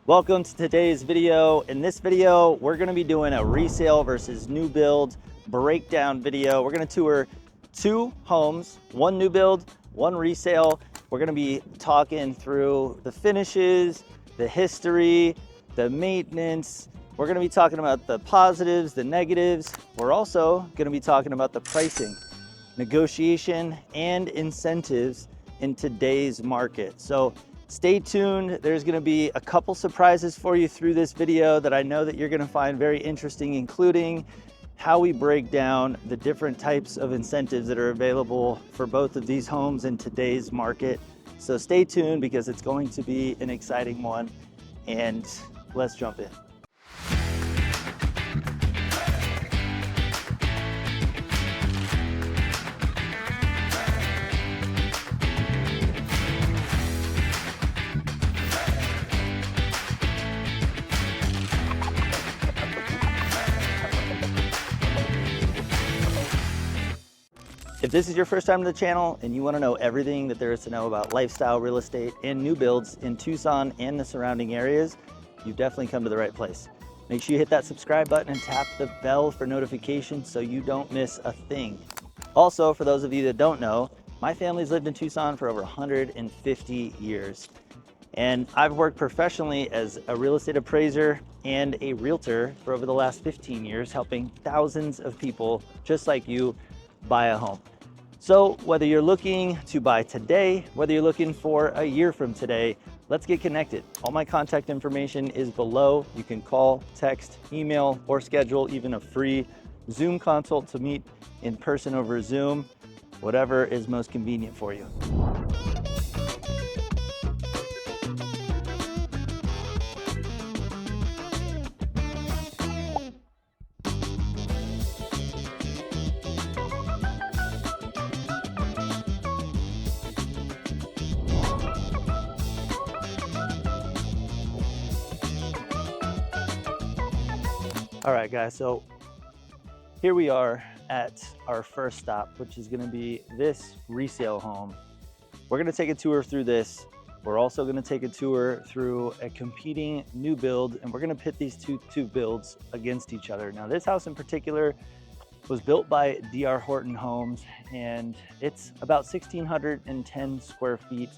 Welcome to today's video. In this video, we're gonna be doing a resale versus new build breakdown video. We're gonna tour two homes, one new build, one resale. We're gonna be talking through the finishes, the history, the maintenance. We're gonna be talking about the positives, the negatives. We're also gonna be talking about the pricing, negotiation, and incentives in today's market. So stay tuned. There's gonna be a couple surprises for you through this video that I know that you're gonna find very interesting, including how we break down the different types of incentives that are available for both of these homes in today's market. So stay tuned because it's going to be an exciting one, and let's jump in. If this is your first time to the channel and you want to know everything that there is to know about lifestyle real estate and new builds in Tucson and the surrounding areas, you've definitely come to the right place. Make sure you hit that subscribe button and tap the bell for notifications so you don't miss a thing. Also, for those of you that don't know, my family's lived in Tucson for over 150 years. And I've worked professionally as a real estate appraiser and a realtor for over the last 15 years, helping thousands of people just like you buy a home. So whether you're looking to buy today, whether you're looking for a year from today, let's get connected. All my contact information is below. You can call, text, email, or schedule even a free Zoom consult to meet in person over Zoom, whatever is most convenient for you. All right, guys, so here we are at our first stop, which is gonna be this resale home. We're gonna take a tour through this. We're also gonna take a tour through a competing new build, and we're gonna pit these two builds against each other. Now, this house in particular was built by DR Horton Homes, and it's about 1,610 square feet.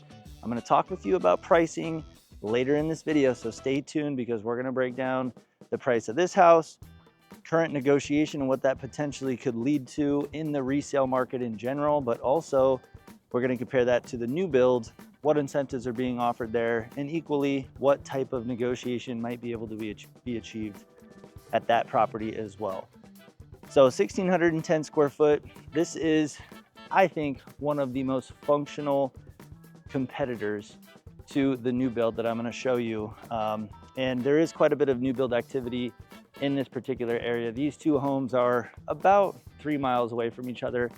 I'm gonna talk with you about pricing later in this video, so stay tuned because we're gonna break down the price of this house, current negotiation, and what that potentially could lead to in the resale market in general, but also we're going to compare that to the new build, what incentives are being offered there, and equally what type of negotiation might be able to be achieved at that property as well. So 1,610 square foot, this is, I think, one of the most functional competitors to the new build that I'm going to show you. And there is quite a bit of new build activity in this particular area. These two homes are about 3 miles away from each other.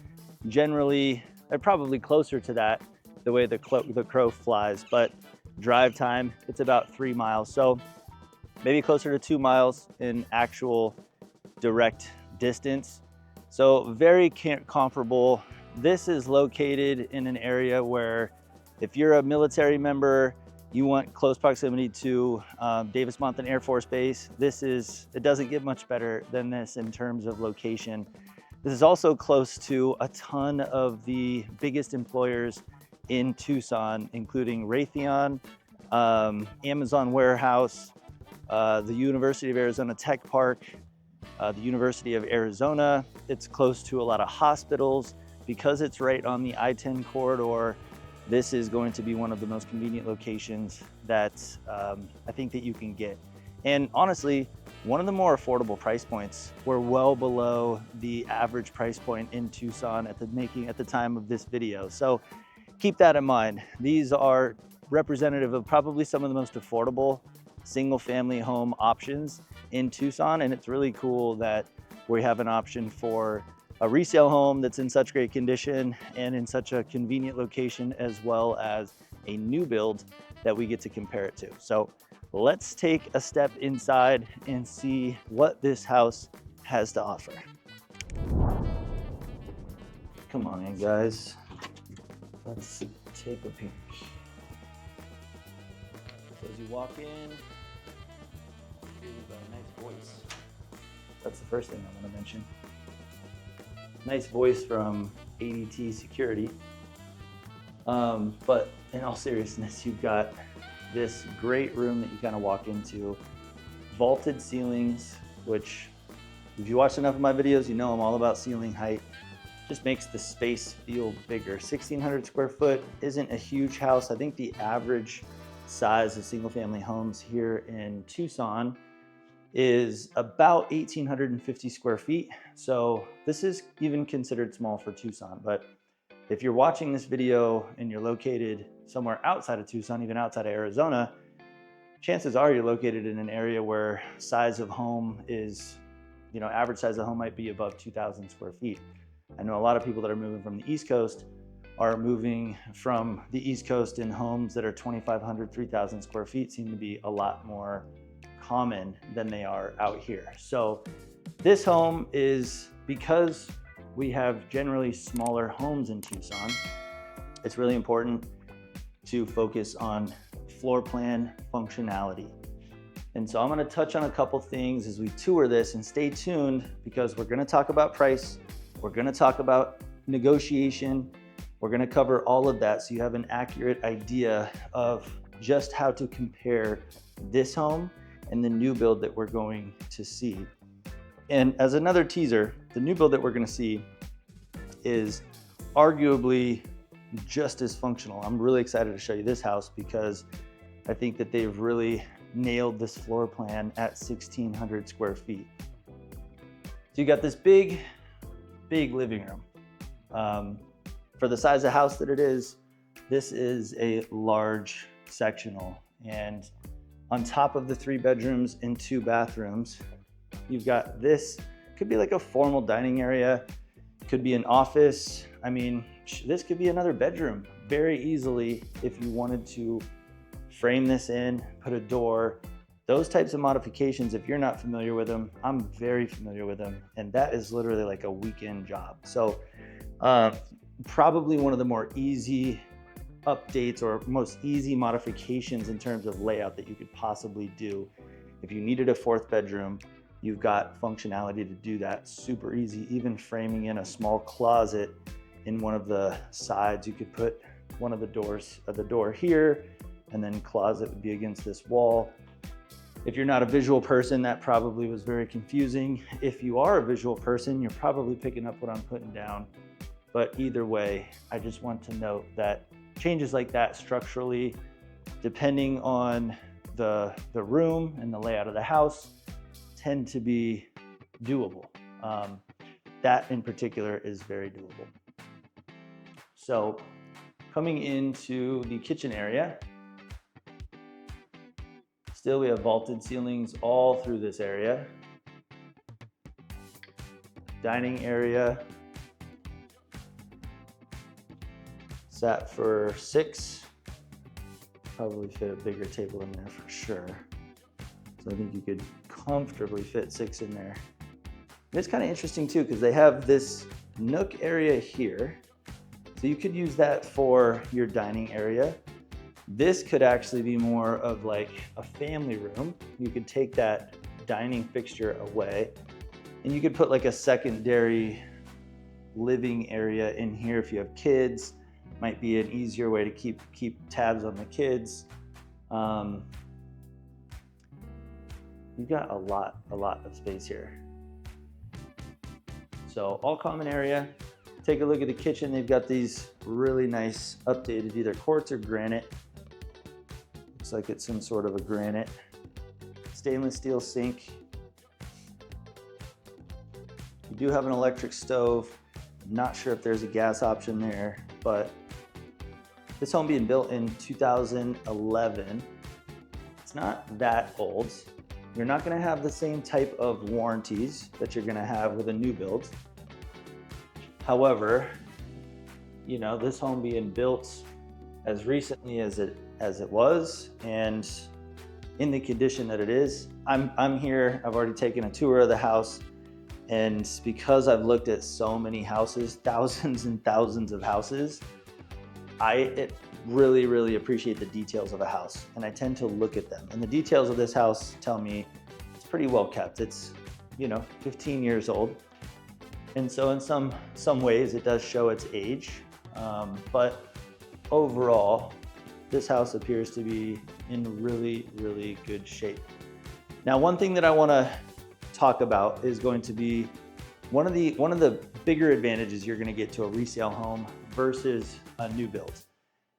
Generally, they're probably closer to that, the way the crow flies, but drive time, it's about 3 miles. So maybe closer to 2 miles in actual direct distance. So very comparable. This is located in an area where if you're a military member, you want close proximity to Davis-Monthan Air Force Base. It doesn't get much better than this in terms of location. This is also close to a ton of the biggest employers in Tucson, including Raytheon, Amazon Warehouse, the University of Arizona Tech Park, the University of Arizona. It's close to a lot of hospitals. Because it's right on the I-10 corridor, this is going to be one of the most convenient locations that I think that you can get. And honestly, one of the more affordable price points. We're well below the average price point in Tucson at the time of this video. So keep that in mind. These are representative of probably some of the most affordable single family home options in Tucson. And it's really cool that we have an option for a resale home that's in such great condition and in such a convenient location, as well as a new build that we get to compare it to. So let's take a step inside and see what this house has to offer. Come on in, guys. Let's take a peek. So as you walk in, Nice voice. That's the first thing I want to mention. Nice voice from ADT Security. But in all seriousness, you've got this great room that you kind of walk into, vaulted ceilings, which if you watch enough of my videos, you know I'm all about ceiling height. Just makes the space feel bigger. 1,600 square foot isn't a huge house. I think the average size of single family homes here in Tucson is about 1,850 square feet. So this is even considered small for Tucson. But if you're watching this video and you're located somewhere outside of Tucson, even outside of Arizona, chances are you're located in an area where size of home is, average size of home might be above 2,000 square feet. I know a lot of people that are moving from the East Coast are moving from the East Coast in homes that are 2,500, 3,000 square feet seem to be a lot more common than they are out here. So this home is, because we have generally smaller homes in Tucson, it's really important to focus on floor plan functionality. And so I'm going to touch on a couple things as we tour this, and stay tuned because we're going to talk about price. We're going to talk about negotiation. We're going to cover all of that so you have an accurate idea of just how to compare this home and the new build that we're going to see. And as another teaser, the new build that we're going to see is arguably just as functional. I'm really excited to show you this house because I think that they've really nailed this floor plan at 1,600 square feet. So you got this big living room. For the size of house that it is, this is a large sectional. And on top of the 3 bedrooms and 2 bathrooms, you've got this, could be like a formal dining area, could be an office. I mean, this could be another bedroom very easily if you wanted to frame this in, put a door. Those types of modifications, if you're not familiar with them, I'm very familiar with them. And that is literally like a weekend job. So probably one of the more easy updates or most easy modifications in terms of layout that you could possibly do. If you needed a 4th bedroom, you've got functionality to do that super easy. Even framing in a small closet in one of the sides, you could put one of the doors of the door here, and then closet would be against this wall. If you're not a visual person, that probably was very confusing. If you are a visual person, you're probably picking up what I'm putting down. But either way, I just want to note that changes like that structurally, depending on the room and the layout of the house, tend to be doable. That in particular is very doable. So coming into the kitchen area, still we have vaulted ceilings all through this area. Dining area, sat for 6. Probably fit a bigger table in there for sure. So I think you could comfortably fit 6 in there. And it's kind of interesting too, because they have this nook area here. So you could use that for your dining area. This could actually be more of like a family room. You could take that dining fixture away and you could put like a secondary living area in here if you have kids. Might be an easier way to keep tabs on the kids. You've got a lot of space here. So all common area. Take a look at the kitchen. They've got these really nice updated either quartz or granite. Looks like it's some sort of a granite. Stainless steel sink. You do have an electric stove. I'm not sure if there's a gas option there, but this home being built in 2011, it's not that old. You're not gonna have the same type of warranties that you're gonna have with a new build. However, this home being built as recently as it was and in the condition that it is, I'm here, I've already taken a tour of the house, and because I've looked at so many houses, thousands and thousands of houses, I really appreciate the details of a house, and I tend to look at them. And the details of this house tell me pretty well kept. It's, you know, 15 years old. And so in some ways it does show its age. But overall, this house appears to be in really, really good shape. Now, one thing that I want to talk about is going to be one of the bigger advantages you're going to get to a resale home versus a new build.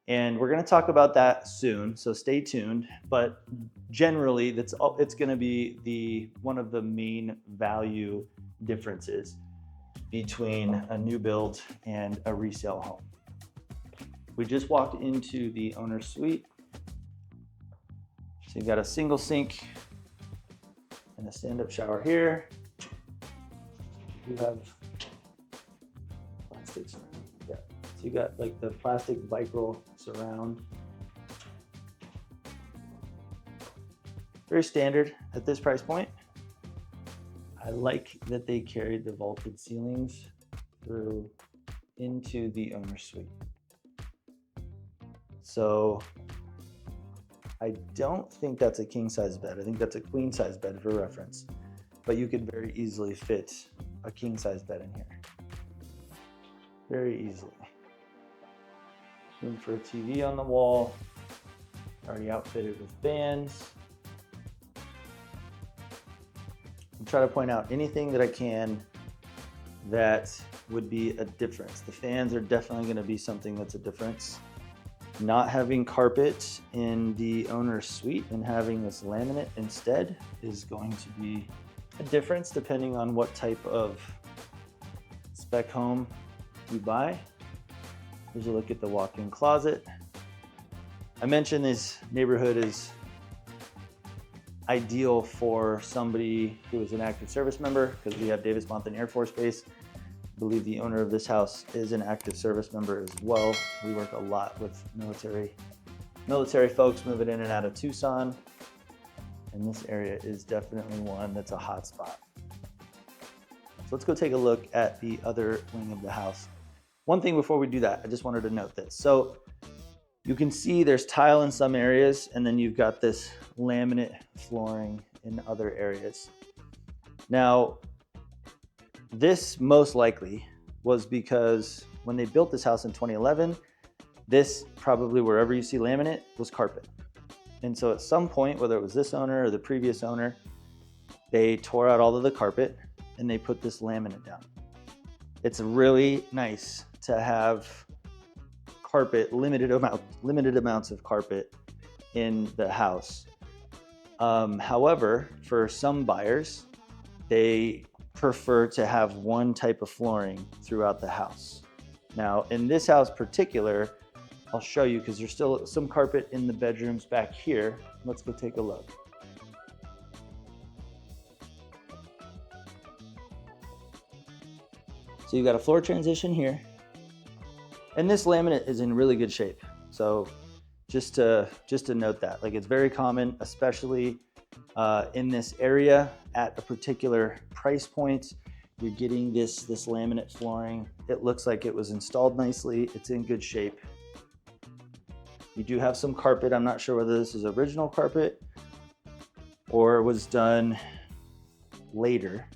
And we're going to talk about that soon, so stay tuned. But generally, it's going to be one of the main value differences between a new build and a resale home. We just walked into the owner's suite. So you got a single sink and a stand-up shower here. You have plastic surround. Yeah. So you got like the plastic Vicryl surround. Very standard at this price point. I like that they carried the vaulted ceilings through into the owner's suite. So I don't think that's a king size bed. I think that's a queen size bed for reference, but you could very easily fit a king size bed in here. Very easily. Room for a TV on the wall, already outfitted with fans. I'm trying to point out anything that I can that would be a difference. The fans are definitely going to be something that's a difference. Not having carpet in the owner's suite and having this laminate instead is going to be a difference depending on what type of spec home you buy. Here's a look at the walk-in closet. I mentioned this neighborhood is ideal for somebody who is an active service member because we have Davis-Monthan Air Force Base. I believe the owner of this house is an active service member as well. We work a lot with military folks moving in and out of Tucson. And this area is definitely one that's a hot spot. So let's go take a look at the other wing of the house. One thing before we do that, I just wanted to note this. So you can see there's tile in some areas, and then you've got this laminate flooring in other areas. Now, this most likely was because when they built this house in 2011, this probably wherever you see laminate was carpet. And so at some point, whether it was this owner or the previous owner, they tore out all of the carpet and they put this laminate down. It's really nice to have carpet, limited amounts of carpet in the house. However, for some buyers, they prefer to have one type of flooring throughout the house. Now, in this house particular, I'll show you because there's still some carpet in the bedrooms back here. Let's go take a look. So you got a floor transition here. And this laminate is in really good shape. So just to note that, like, it's very common, especially in this area at a particular price point. You're getting this laminate flooring. It looks like it was installed nicely. It's in good shape. You do have some carpet. I'm not sure whether this is original carpet or was done later.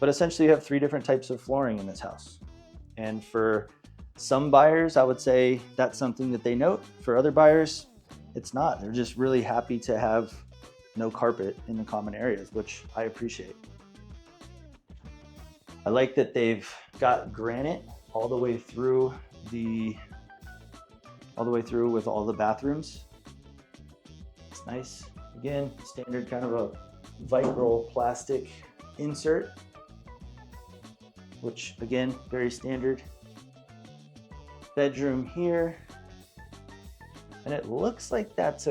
But essentially you have 3 different types of flooring in this house. And for some buyers, I would say that's something that they note. For other buyers, it's not. They're just really happy to have no carpet in the common areas, which I appreciate. I like that they've got granite all the way through with all the bathrooms. It's nice. Again, standard kind of a Vicryl plastic insert, which again, very standard. Bedroom here, and it looks like that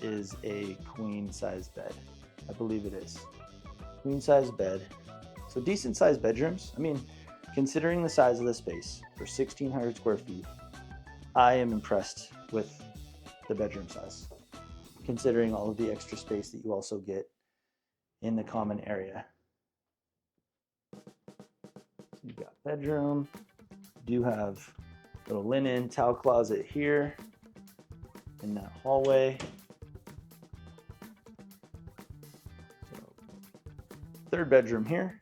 is a queen size bed. I believe it is. Queen size bed. So decent sized bedrooms. I mean, considering the size of the space for 1,600 square feet, I am impressed with the bedroom size, considering all of the extra space that you also get in the common area. So you've got bedroom. You do have a little linen towel closet here in that hallway. third bedroom here.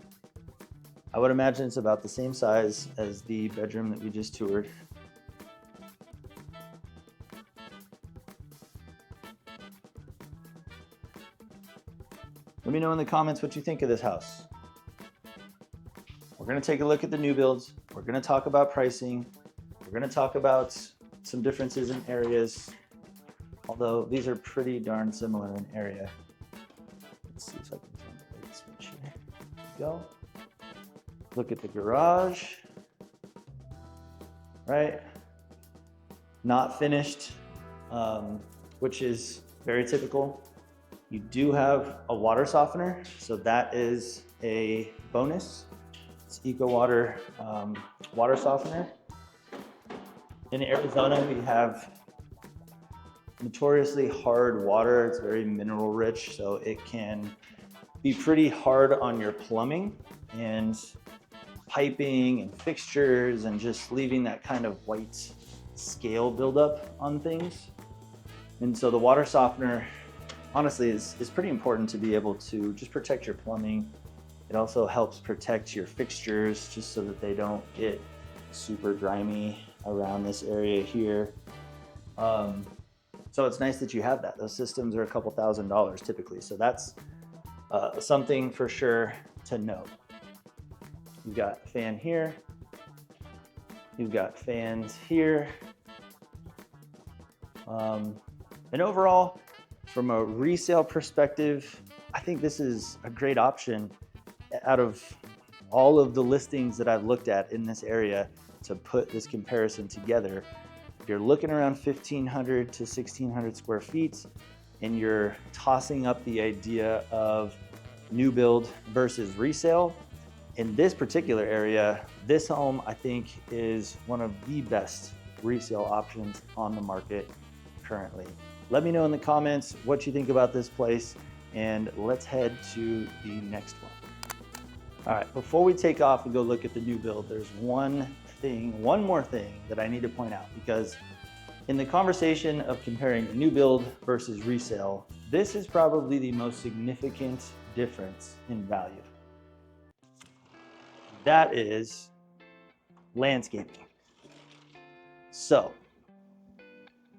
I would imagine it's about the same size as the bedroom that we just toured. Let me know in the comments what you think of this house. We're gonna take a look at the new builds. We're gonna talk about pricing. We're gonna talk about some differences in areas, although these are pretty darn similar in area. Let's see if I can turn the light switch here. There we go. Look at the garage, right? Not finished, which is very typical. You do have a water softener, so that is a bonus. It's Eco Water water softener. In Arizona, we have notoriously hard water. It's very mineral rich, so it can be pretty hard on your plumbing and piping and fixtures, and just leaving that kind of white scale buildup on things. And so the water softener, honestly, is pretty important to be able to just protect your plumbing. It also helps protect your fixtures just so that they don't get super grimy around this area here. So it's nice that you have that. Those systems are a couple $1,000s typically. So that's something for sure to note. You've got a fan here. You've got fans here. And overall, from a resale perspective, I think this is a great option out of all of the listings that I've looked at in this area to put this comparison together. If you're looking around 1,500 to 1,600 square feet and you're tossing up the idea of new build versus resale, in this particular area, this home I think is one of the best resale options on the market currently. Let me know in the comments what you think about this place, and let's head to the next one. All right, before we take off and go look at the new build, there's one more thing that I need to point out, because in the conversation of comparing new build versus resale, this is probably the most significant difference in value. That is landscaping. So,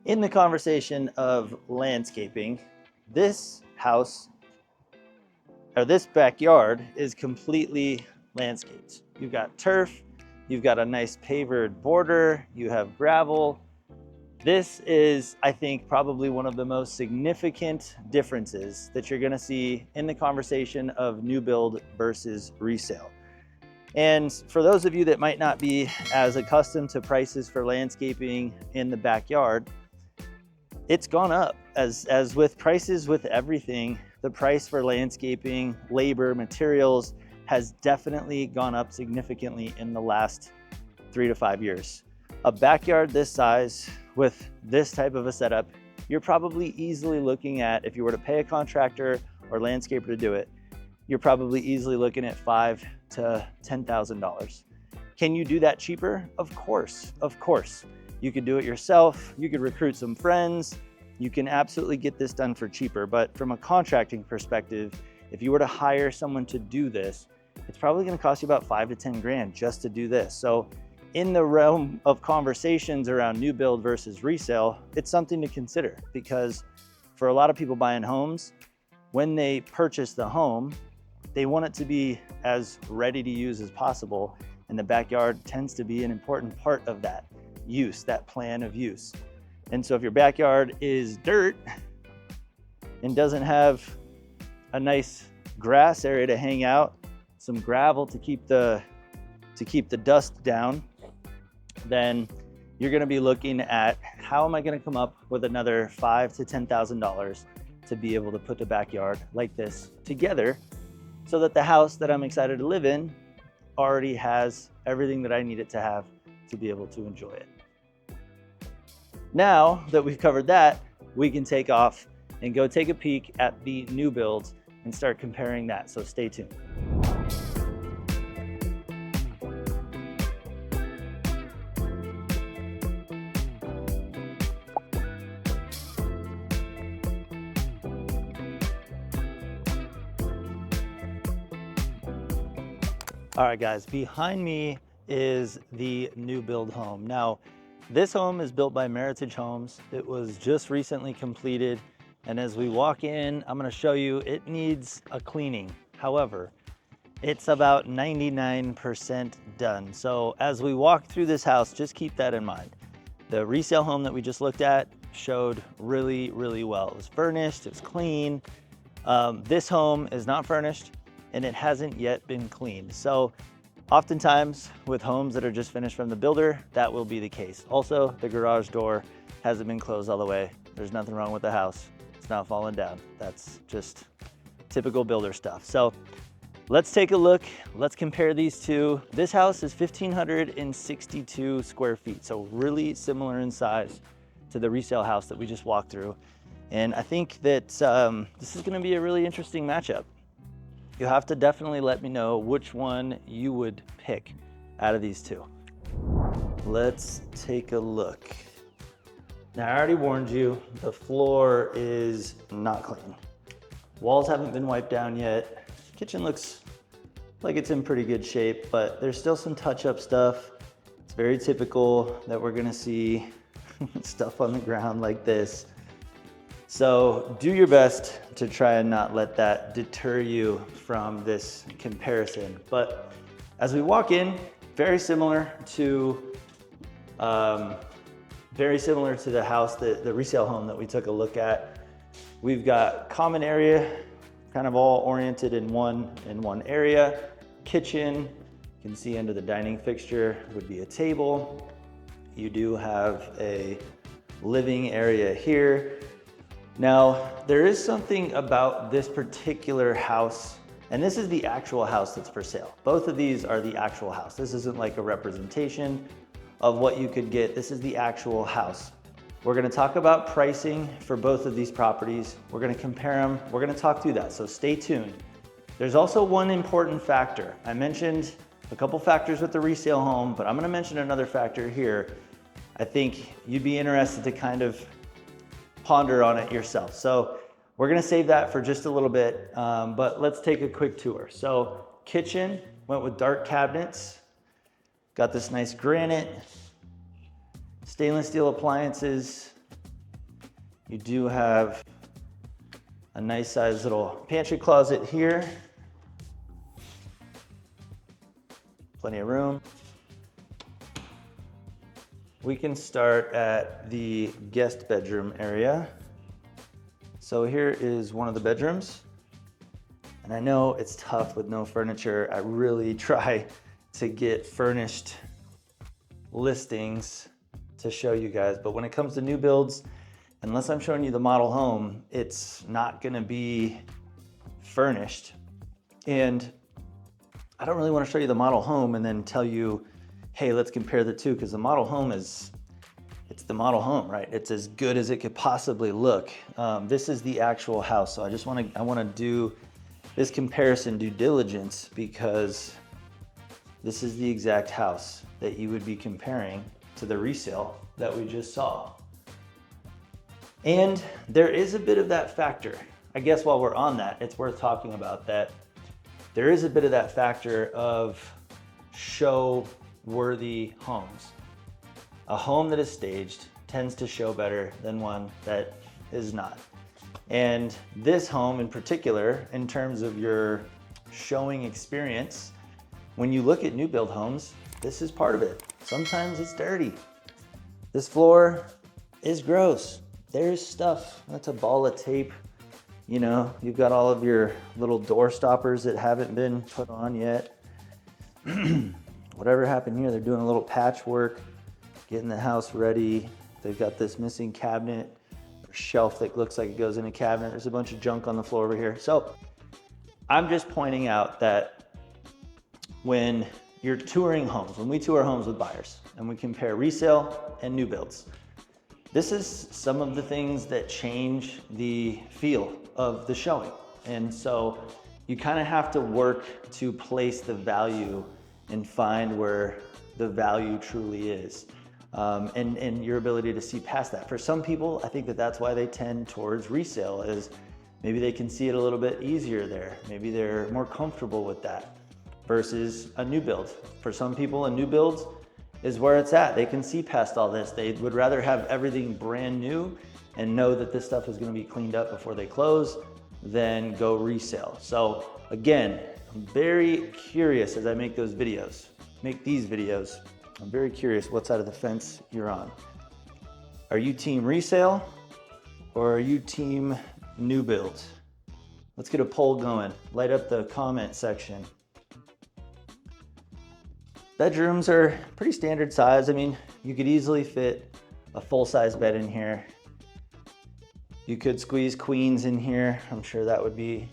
in the conversation of landscaping, this house, or this backyard, is completely landscaped. You've got turf, you've got a nice pavered border, you have gravel. This is, I think, probably one of the most significant differences that you're gonna see in the conversation of new build versus resale. And for those of you that might not be as accustomed to prices for landscaping in the backyard, it's gone up. As with prices with everything, the price for landscaping, labor, materials has definitely gone up significantly in the last 3 to 5 years. A backyard this size with this type of a setup, you're probably easily looking at, if you were to pay a contractor or landscaper to do it, you're probably easily looking at $5,000 to $10,000. Can you do that cheaper? Of course, of course. You could do it yourself, you could recruit some friends, you can absolutely get this done for cheaper. But from a contracting perspective, if you were to hire someone to do this, it's probably gonna cost you about 5 to 10 grand just to do this. So in the realm of conversations around new build versus resale, it's something to consider, because for a lot of people buying homes, when they purchase the home, they want it to be as ready to use as possible. And the backyard tends to be an important part of that use, that plan of use. And so if your backyard is dirt and doesn't have a nice grass area to hang out, some gravel to keep the dust down, then you're gonna be looking at, how am I gonna come up with another $5,000 to $10,000 to be able to put a backyard like this together, so that the house that I'm excited to live in already has everything that I need it to have to be able to enjoy it. Now that we've covered that, we can take off and go take a peek at the new builds and start comparing that, so stay tuned. All right, guys, behind me is the new build home. Now, this home is built by Meritage Homes. It was just recently completed. And as we walk in, I'm gonna show you it needs a cleaning. However, it's about 99% done. So as we walk through this house, just keep that in mind. The resale home that we just looked at showed really, really well. It was furnished, it was clean. This home is not furnished and it hasn't yet been cleaned. So oftentimes with homes that are just finished from the builder, that will be the case. Also, the garage door hasn't been closed all the way. There's nothing wrong with the house. It's not falling down. That's just typical builder stuff. So let's take a look. Let's compare these two. This house is 1,562 square feet. So really similar in size to the resale house that we just walked through. And I think that this is gonna be a really interesting matchup. You have to definitely let me know which one you would pick out of these two. Let's take a look. Now, I already warned you, the floor is not clean. Walls haven't been wiped down yet. Kitchen looks like it's in pretty good shape, but there's still some touch-up stuff. It's very typical that we're gonna see stuff on the ground like this. So do your best to try and not let that deter you from this comparison. But as we walk in, very similar to the house, the resale home that we took a look at. We've got common area, kind of all oriented in one area. Kitchen, you can see under the dining fixture would be a table. You do have a living area here. Now, there is something about this particular house, and this is the actual house that's for sale. Both of these are the actual house. This isn't like a representation of what you could get. This is the actual house. We're gonna talk about pricing for both of these properties. We're gonna compare them. We're gonna talk through that, so stay tuned. There's also one important factor. I mentioned a couple factors with the resale home, but I'm gonna mention another factor here. I think you'd be interested to kind of ponder on it yourself. So we're gonna save that for just a little bit, but let's take a quick tour. So kitchen, went with dark cabinets, got this nice granite, stainless steel appliances. You do have a nice sized little pantry closet here. Plenty of room. We can start at the guest bedroom area. So here is one of the bedrooms. And I know it's tough with no furniture. I really try to get furnished listings to show you guys. But when it comes to new builds, unless I'm showing you the model home, it's not gonna be furnished. And I don't really wanna show you the model home and then tell you, hey, let's compare the two, because the model home it's the model home, right? It's as good as it could possibly look. This is the actual house. So I wanna do this comparison due diligence, because this is the exact house that you would be comparing to the resale that we just saw. And there is a bit of that factor. I guess while we're on that, it's worth talking about that. There is a bit of that factor of show-worthy homes. A home that is staged tends to show better than one that is not. And this home in particular, in terms of your showing experience, when you look at new build homes, this is part of it. Sometimes it's dirty. This floor is gross. There's stuff, that's a ball of tape. You know, you've got all of your little door stoppers that haven't been put on yet. Whatever happened here, they're doing a little patchwork, getting the house ready. They've got this missing cabinet or shelf that looks like it goes in a cabinet. There's a bunch of junk on the floor over here. So I'm just pointing out that when you're touring homes, when we tour homes with buyers and we compare resale and new builds, this is some of the things that change the feel of the showing. And so you kind of have to work to place the value and find where the value truly is. And your ability to see past that. For some people, I think that that's why they tend towards resale, is maybe they can see it a little bit easier there. Maybe they're more comfortable with that. versus a new build. For some people, a new build is where it's at. They can see past all this. They would rather have everything brand new and know that this stuff is gonna be cleaned up before they close than go resale. So again, I'm very curious as I make these videos, I'm very curious what side of the fence you're on. Are you team resale or are you team new build? Let's get a poll going. Light up the comment section. Bedrooms are pretty standard size. I mean, you could easily fit a full-size bed in here. You could squeeze queens in here. I'm sure that would be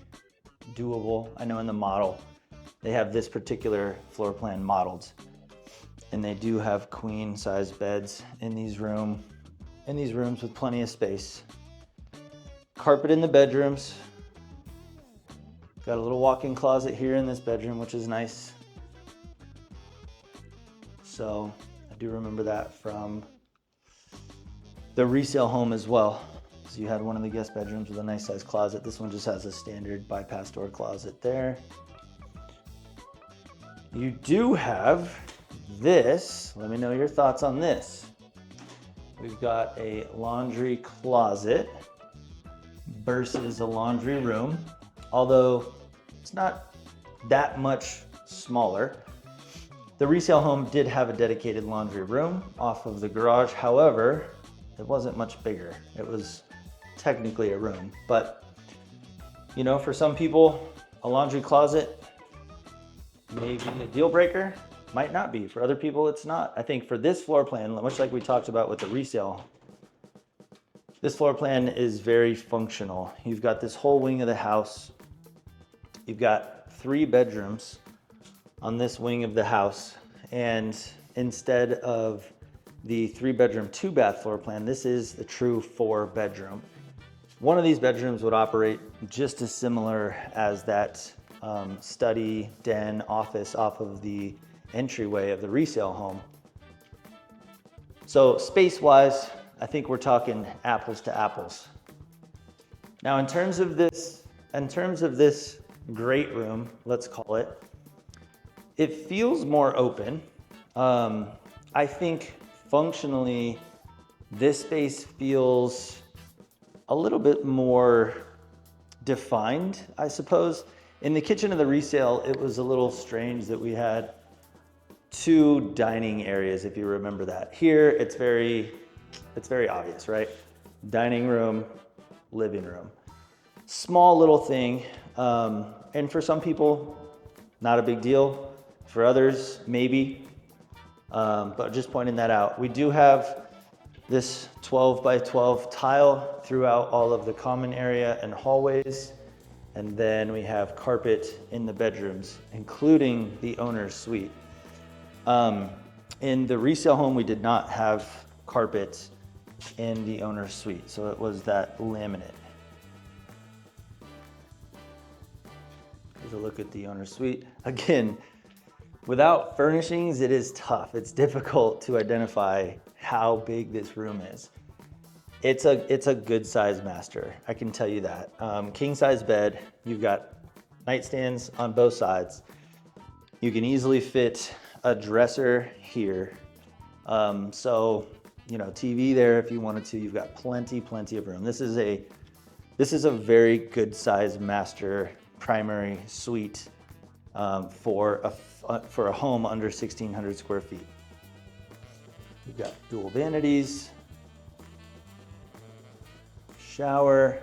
doable. I know in the model, they have this particular floor plan modeled, and they do have queen size beds in these rooms with plenty of space. Carpet in the bedrooms. Got a little walk-in closet here in this bedroom, which is nice. So I do remember that from the resale home as well. So you had one of the guest bedrooms with a nice size closet. This one just has a standard bypass door closet there. You do have this. Let me know your thoughts on this. We've got a laundry closet versus a laundry room, although it's not that much smaller. The resale home did have a dedicated laundry room off of the garage. However, it wasn't much bigger. It was technically a room, but you know, for some people, a laundry closet may be a deal breaker, might not be. For other people, it's not. I think for this floor plan, much like we talked about with the resale, this floor plan is very functional. You've got this whole wing of the house. You've got 3 bedrooms on this wing of the house. And instead of the 3-bedroom, 2-bath floor plan, this is the true 4-bedroom. One of these bedrooms would operate just as similar as that study, den, office off of the entryway of the resale home. So space-wise, I think we're talking apples to apples. Now, in terms of this great room, let's call it, it feels more open. I think functionally, this space feels a little bit more defined, I suppose. In the kitchen of the resale, it was a little strange that we had 2 dining areas, if you remember that. Here, it's very obvious, right? Dining room, living room. Small little thing, and for some people, not a big deal. For others, maybe, but just pointing that out. We do have this 12 by 12 tile throughout all of the common area and hallways. And then we have carpet in the bedrooms, including the owner's suite. In the resale home, we did not have carpet in the owner's suite, so it was that laminate. Here's a look at the owner's suite. Again, without furnishings, it is tough. It's difficult to identify how big this room is. It's a good size master, I can tell you that. King size bed, you've got nightstands on both sides. You can easily fit a dresser here. So, you know, TV there if you wanted to. You've got plenty of room. This is a very good size master primary suite for a home under 1,600 square feet. We've got dual vanities, shower.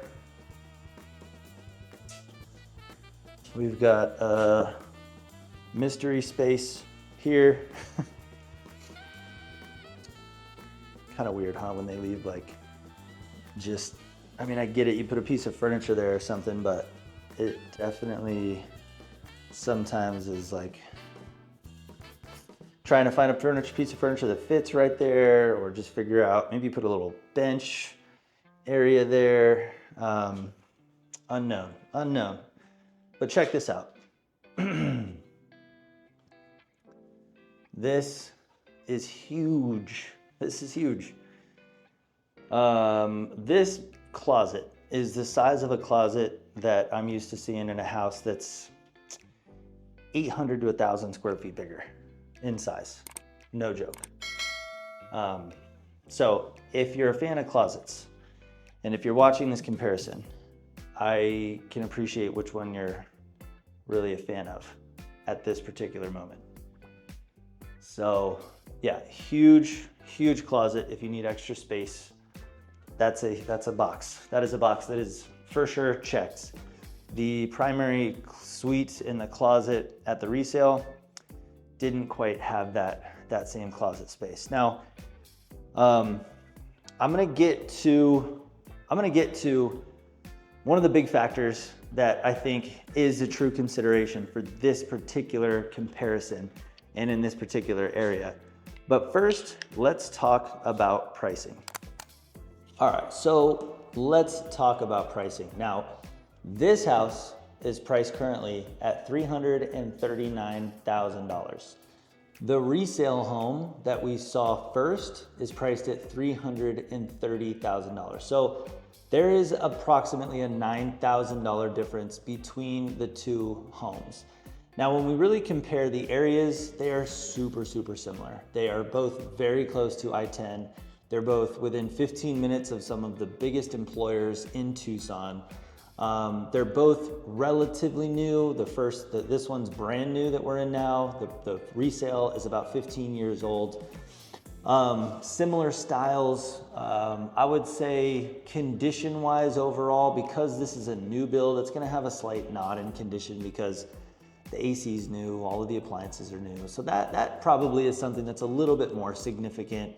We've got a mystery space here. Kind of weird, huh? When they leave like just, I mean, I get it. You put a piece of furniture there or something, but it definitely sometimes is like trying to find a piece of furniture that fits right there, or just figure out, maybe put a little bench area there. Unknown. But check this out. This is huge. This closet is the size of a closet that I'm used to seeing in a house that's 800 to 1,000 square feet bigger in size, no joke. So if you're a fan of closets, and if you're watching this comparison, I can appreciate which one you're really a fan of at this particular moment. So yeah, huge closet. If you need extra space, that's a box. That is a box that is for sure checked. The primary suite in the closet at the resale didn't quite have that same closet space. Now, I'm gonna get to one of the big factors that I think is a true consideration for this particular comparison and in this particular area. But first, let's talk about pricing. All right, so let's talk about pricing. Now, this house is priced currently at $339,000. The resale home that we saw first is priced at $330,000. So there is approximately a $9,000 difference between the two homes. Now, when we really compare the areas, they are super similar. They are both very close to I-10. They're both within 15 minutes of some of the biggest employers in Tucson. They're both relatively new. This one's brand new that we're in now. The resale is about 15 years old. Similar styles, I would say condition-wise overall, because this is a new build, it's gonna have a slight nod in condition because the AC is new, all of the appliances are new. So that probably is something that's a little bit more significant.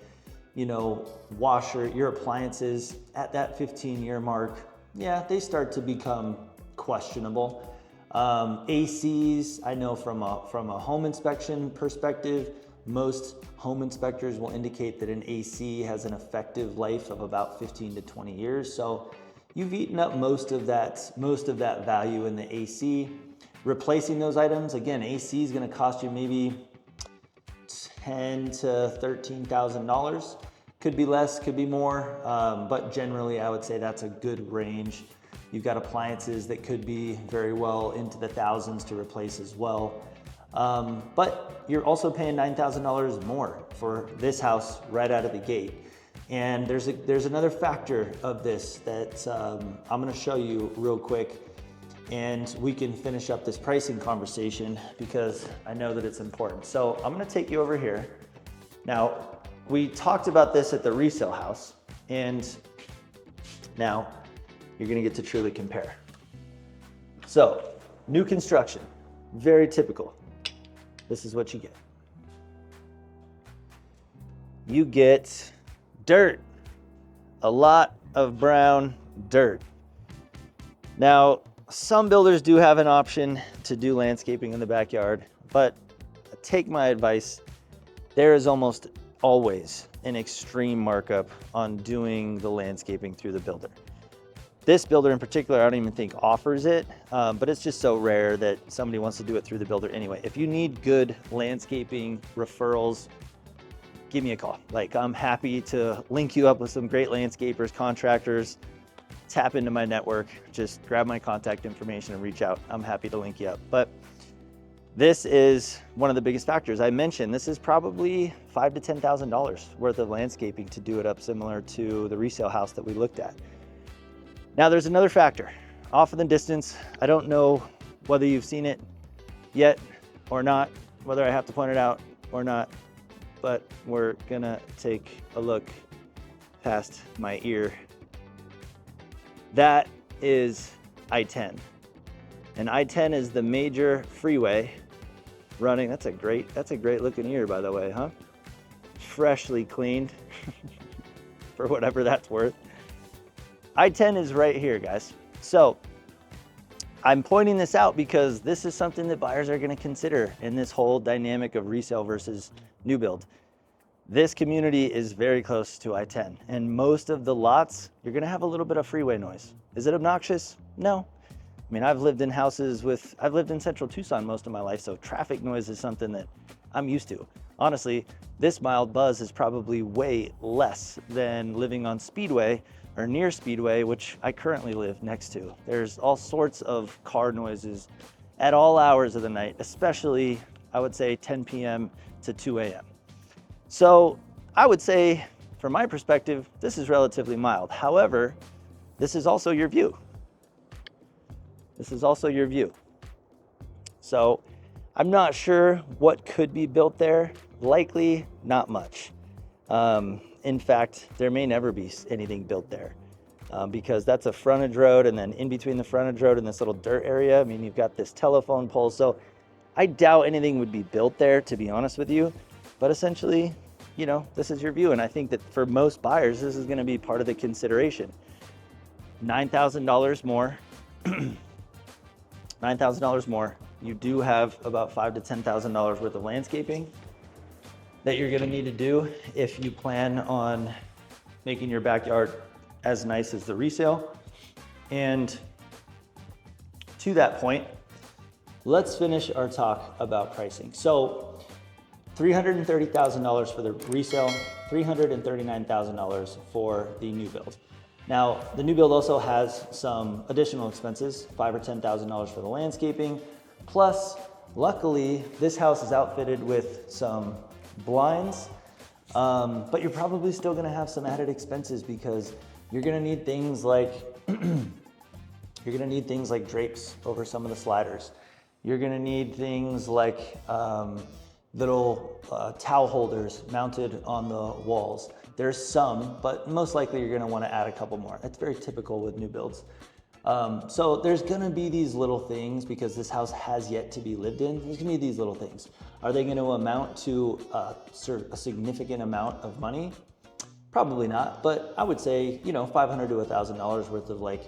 You know, your appliances at that 15-year mark, yeah, they start to become questionable. ACs, I know from a home inspection perspective, most home inspectors will indicate that an AC has an effective life of about 15 to 20 years. So you've eaten up most of that value in the AC. Replacing those items, again, AC is gonna cost you maybe $10,000 to $13,000. Could be less, could be more, but generally I would say that's a good range. You've got appliances that could be very well into the thousands to replace as well. But you're also paying $9,000 more for this house right out of the gate. And there's another factor of this that I'm gonna show you real quick, and we can finish up this pricing conversation because I know that it's important. So I'm gonna take you over here. Now, we talked about this at the resale house, and now you're gonna get to truly compare. So, new construction, very typical. This is what you get. You get dirt, a lot of brown dirt. Now, some builders do have an option to do landscaping in the backyard, but take my advice, there is almost always an extreme markup on doing the landscaping through the builder. This builder in particular, I don't even think offers it, but it's just so rare that somebody wants to do it through the builder anyway. If you need good landscaping referrals, give me a call. Like, I'm happy to link you up with some great landscapers, contractors. Tap into my network, just grab my contact information and reach out. I'm happy to link you up. But this is one of the biggest factors. I mentioned this is probably $5,000 to $10,000 worth of landscaping to do it up, similar to the resale house that we looked at. Now there's another factor, off in the distance. I don't know whether you've seen it yet or not, whether I have to point it out or not, but we're gonna take a look past my ear. That is I-10. And I-10 is the major freeway running. That's a great looking ear, by the way, huh? Freshly cleaned for whatever that's worth. I-10 is right here, guys. So I'm pointing this out because this is something that buyers are going to consider in this whole dynamic of resale versus new build. This community is very close to I-10, and most of the lots, you're gonna have a little bit of freeway noise. Is it obnoxious? No. I mean, I've lived in central Tucson most of my life, so traffic noise is something that I'm used to. Honestly, this mild buzz is probably way less than living on Speedway or near Speedway, which I currently live next to. There's all sorts of car noises at all hours of the night, especially I would say 10 p.m. to 2 a.m. So I would say, from my perspective, this is relatively mild. However, this is also your view. This is also your view. So I'm not sure what could be built there. Likely not much. In fact, there may never be anything built there because that's a frontage road, and then in between the frontage road and this little dirt area, I mean, you've got this telephone pole. So I doubt anything would be built there, to be honest with you. But essentially, you know, this is your view. And I think that for most buyers, this is going to be part of the consideration. $9,000 more, $9,000 more. You do have about $5,000 to $10,000 worth of landscaping that you're going to need to do if you plan on making your backyard as nice as the resale. And to that point, let's finish our talk about pricing. So $330,000 for the resale, $339,000 for the new build. Now, the new build also has some additional expenses, $5,000 or $10,000 for the landscaping. Plus, luckily, this house is outfitted with some blinds, but you're probably still gonna have some added expenses because you're gonna need things like drapes over some of the sliders. You're gonna need things like little towel holders mounted on the walls. There's some, but most likely you're gonna wanna add a couple more. That's very typical with new builds. So there's gonna be these little things because this house has yet to be lived in. There's gonna be these little things. Are they gonna amount to a significant amount of money? Probably not, but I would say, you know, $500 to $1,000 worth of like,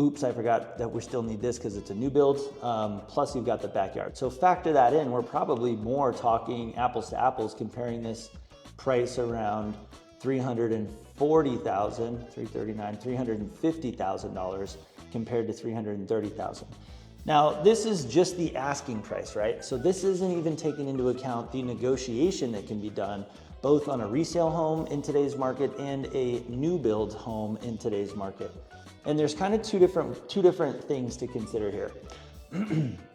oops, I forgot that we still need this because it's a new build, plus you've got the backyard. So factor that in, we're probably more talking apples to apples, comparing this price around $340,000, $350,000 compared to $330,000. Now, this is just the asking price, right? So this isn't even taking into account the negotiation that can be done both on a resale home in today's market and a new build home in today's market. And there's kind of two different things to consider here.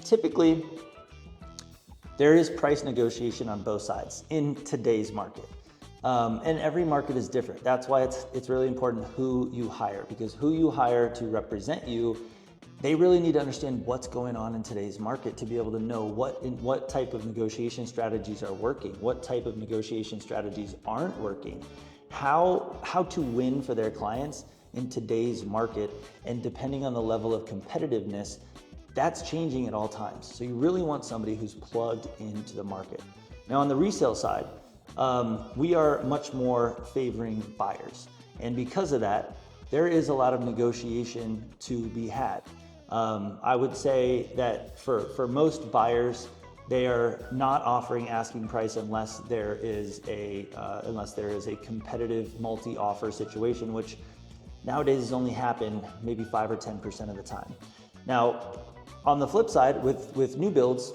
Typically, there is price negotiation on both sides in today's market. And every market is different. That's why it's really important who you hire, because who you hire to represent you, they really need to understand what's going on in today's market to be able to know what type of negotiation strategies are working, what type of negotiation strategies aren't working, how to win for their clients in today's market. And depending on the level of competitiveness, that's changing at all times. So you really want somebody who's plugged into the market. Now on the resale side, we are much more favoring buyers. And because of that, there is a lot of negotiation to be had. I would say that for most buyers, they are not offering asking price unless there is a competitive multi-offer situation, which nowadays only happen maybe 5 or 10% of the time. Now, on the flip side, with new builds,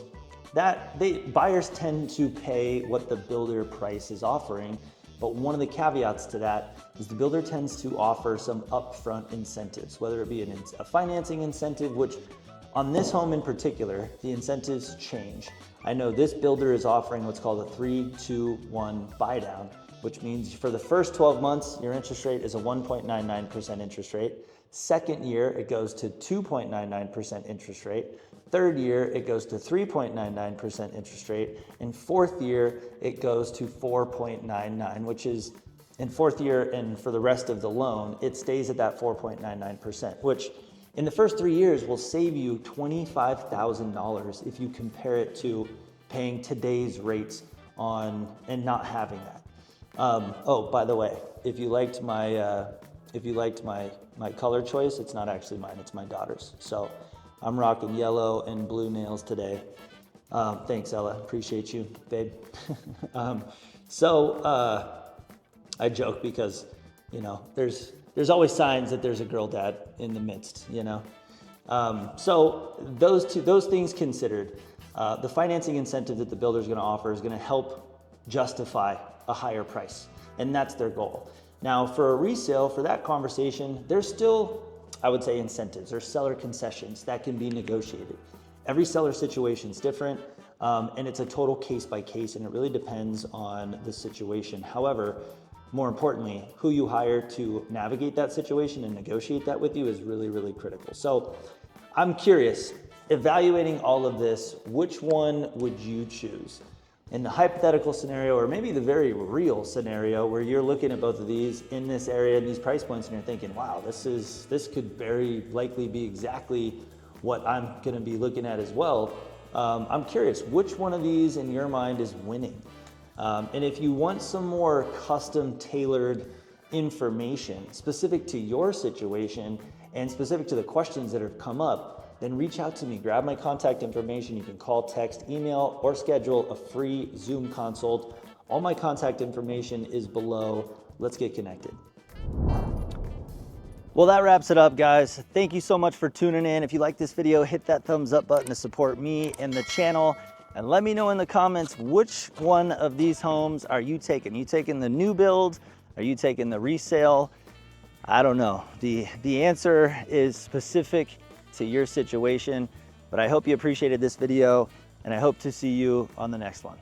buyers tend to pay what the builder price is offering, but one of the caveats to that is the builder tends to offer some upfront incentives, whether it be a financing incentive, which on this home in particular, the incentives change. I know this builder is offering what's called a 3-2-1 buy down, which means for the first 12 months, your interest rate is a 1.99% interest rate. Second year, it goes to 2.99% interest rate. Third year, it goes to 3.99% interest rate. And fourth year, it goes to 4.99, which is, in fourth year and for the rest of the loan, it stays at that 4.99%, which in the first 3 years will save you $25,000 if you compare it to paying today's rates and not having that. Oh, by the way, if you liked my color choice, it's not actually mine, it's my daughter's. So I'm rocking yellow and blue nails today. Thanks, Ella, appreciate you, babe. I joke because, you know, there's always signs that there's a girl dad in the midst, you know? So those things considered, the financing incentive that the builder is gonna offer is gonna help justify a higher price, and that's their goal. Now for a resale, for that conversation, there's still, I would say, incentives or seller concessions that can be negotiated. Every seller situation is different, and it's a total case by case, and it really depends on the situation. However, more importantly, who you hire to navigate that situation and negotiate that with you is really, really critical. So I'm curious, evaluating all of this, which one would you choose? In the hypothetical scenario, or maybe the very real scenario where you're looking at both of these in this area, these price points, and you're thinking, wow, this could very likely be exactly what I'm gonna be looking at as well. I'm curious, which one of these in your mind is winning? And if you want some more custom tailored information specific to your situation and specific to the questions that have come up, then reach out to me, grab my contact information. You can call, text, email, or schedule a free Zoom consult. All my contact information is below. Let's get connected. Well, that wraps it up, guys. Thank you so much for tuning in. If you like this video, hit that thumbs up button to support me and the channel. And let me know in the comments, which one of these homes are you taking? You taking the new build? Are you taking the resale? I don't know. The answer is specific to your situation, but I hope you appreciated this video, and I hope to see you on the next one.